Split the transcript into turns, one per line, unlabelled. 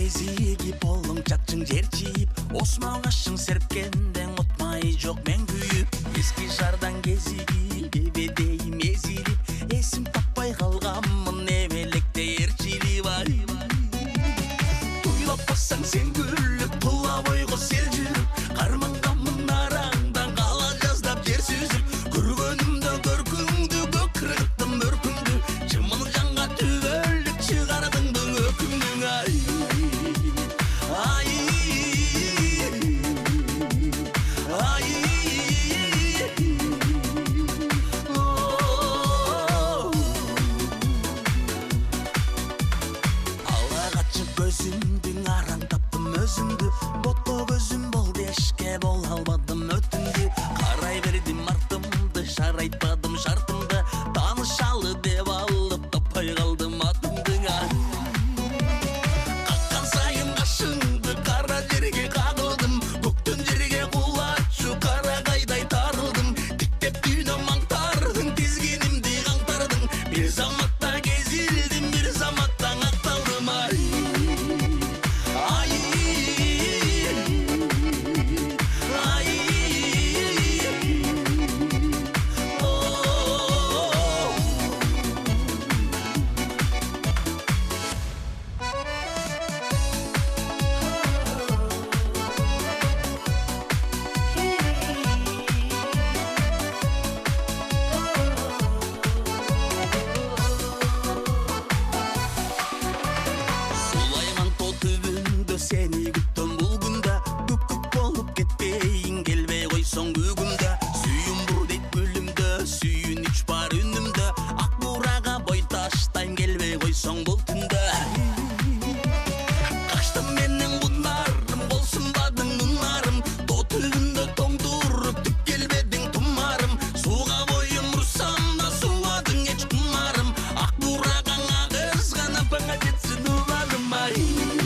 кезиги болуң чакчың жер чийип, осман кашың серпкенден отмай жок мен күйүп, эски шардан кезиги кебедей мезилип, эсим таппай калганмын эмелекте эрчилип туйлап бассаң сен күлүп, тула бойго сел жүрүп, карманганмын араңдан кала жаздап жер сүзүп, көргөнүмдө көркүңдү көк кыргыттым өркүңдү, чымын жанга түбөлүк чыгардың өкүңдүң ай ай ай ала качып көзүмдүң араң таптым өзүмдү, ботко көзүм бол дешке боло албадым өтүндү, карай бердим артымды, шар айтпадым шартымды, таанышалы деп алып таппай калдым атымды каккан сайын кашыңды кара жерге кагылдым, көктөн жерге кулачу карагайдай тарылдым, тиктеп дүйнө маңтардың, тизгинимди каңтардың, бир заматта кезилдим, бир заматта акталдым ай ай ай Сулайман тоо түбүндө сени күттүм бул күндө, күп-күп болуп кетпейин келбей койсоң бүгүмдө, сүйүм бур дейт гүлүмдө, сүйүнүч бар үнүмдө, ак бурага бой таштайм келбей койсоң бул түндө, качтым менен кунарым, болсунбадың нунарым, тоо түбүндө тоңдуруп түк келбедиң тумарым, сууга боюн урсам да суубадың эч кумарым, ак бурагаңа кызганып аңа жетсин убадым ай